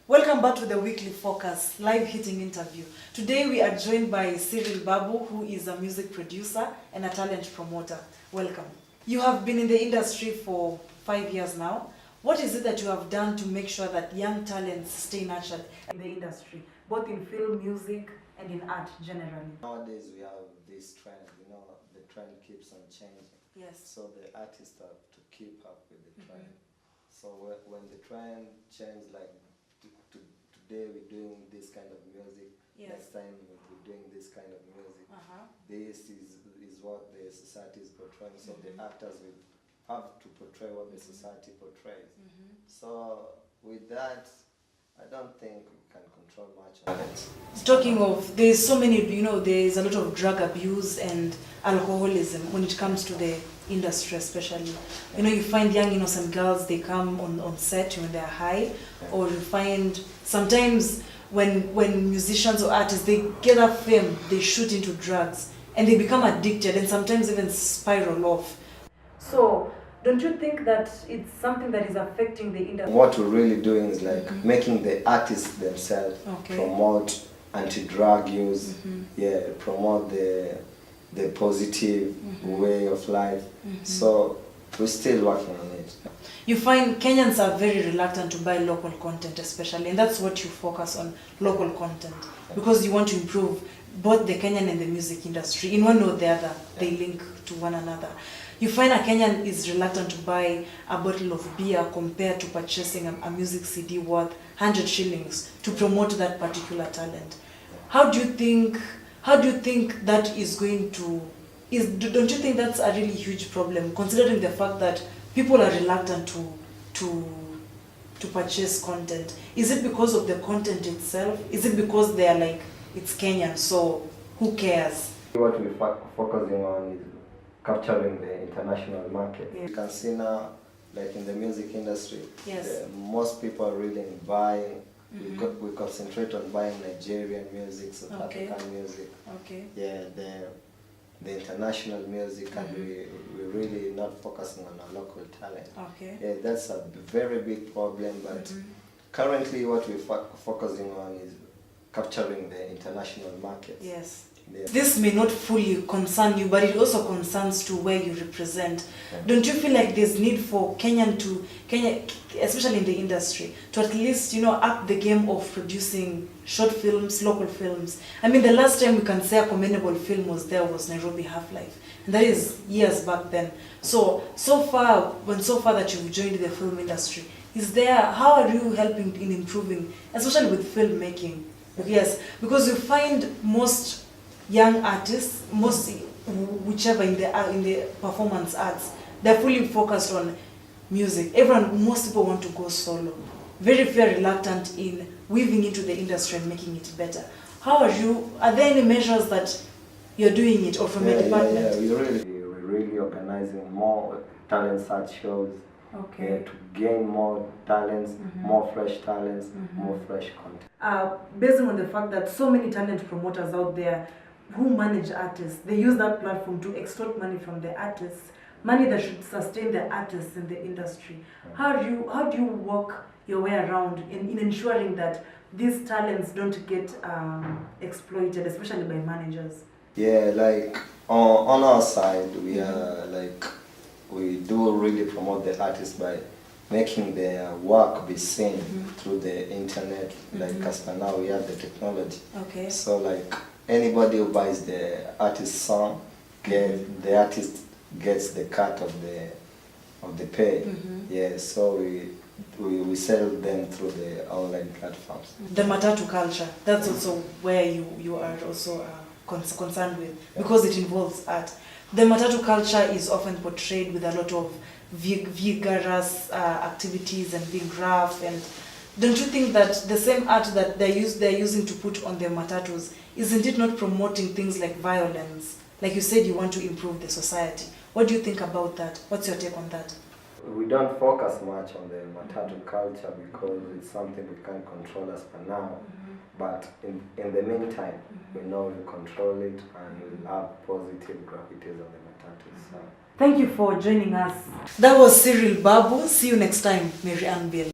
Welcome back to the Weekly Focus live hitting interview. Today we are joined by Cyril Babu, who is a music producer and a talent promoter. Welcome. You have been in the industry for 5 years now. What is it that you have done to make sure that young talents stay nurtured in the industry, both in film, music, and in art generally? Nowadays we have this trend, the trend keeps on changing. Yes. So the artists have to keep up with the trend. So when the trend changes, like today we're doing this kind of music, Yes. next time we're doing this kind of music. This is what the society is portraying. So the actors will have to portray what the society portrays. So with that, I don't think we can control much of it. Talking of, there's so many, there's a lot of drug abuse and alcoholism when it comes to the industry especially. You find young innocent girls, they come on set when they're high, or you find sometimes when musicians or artists, they get up fame, they shoot into drugs and they become addicted and sometimes even spiral off. So don't you think that it's something that is affecting the industry? What we're really doing is like making the artists themselves promote anti-drug use, promote the positive way of life. So we're still working on it. You find Kenyans are very reluctant to buy local content especially, and that's what you focus on, local content, because you want to improve both the Kenyan and the music industry. In one or the other, they link to one another. You find a Kenyan is reluctant to buy a bottle of beer compared to purchasing a music CD worth 100 shillings to promote that particular talent. How do you think that is going to, don't you think that's a really huge problem, considering the fact that people are reluctant to purchase content? Is it because of the content itself? Is it because they are like, it's Kenyan, so who cares? What we're focusing on is capturing the international market. You can see now, like in the music industry, most people are really buying. We concentrate on buying Nigerian music, South African music. Yeah, the international music, and we're really not focusing on our local talent. Yeah, that's a very big problem, but currently what we're focusing on is capturing the international market. Yes. This may not fully concern you, but it also concerns to where you represent. Don't you feel like there's need for Kenya, especially in the industry, to at least, up the game of producing short films, local films? I mean, the last time we can say a commendable film was Nairobi Half-Life. And that is years back then. So far that you've joined the film industry, how are you helping in improving, especially with filmmaking? Yes, because you find most young artists, whichever in the performance arts, they're fully focused on music. Most people want to go solo. Very few are reluctant in weaving into the industry and making it better. Are there any measures that you're doing it, or from your department? We're really organizing more talent search shows. To gain more talents, more fresh talents, more fresh content. Based on the fact that so many talent promoters out there who manage artists, they use that platform to extort money from the artists, money that should sustain the artists in the industry. How do you work your way around in ensuring that these talents don't get exploited, especially by managers? Yeah, like on our side, we do really promote the artists by making their work be seen through the internet. Like, as now we have the technology. So like anybody who buys the artist's song, the artist gets the cut of the pay. Yeah, so we sell them through the online platforms. The matatu culture, that's also where you are also concerned with, because it involves art. The matatu culture is often portrayed with a lot of vigorous activities and being rough. And don't you think that the same art that they're using to put on their matatus, isn't it not promoting things like violence? Like you said, you want to improve the society. What do you think about that? What's your take on that? We don't focus much on the matatu culture because it's something we can't control as per now. But in the meantime, we know we'll control it and we'll have positive graffitis on the matatus. Thank you for joining us. That was Cyril Babu. See you next time, Mary Ann Bill.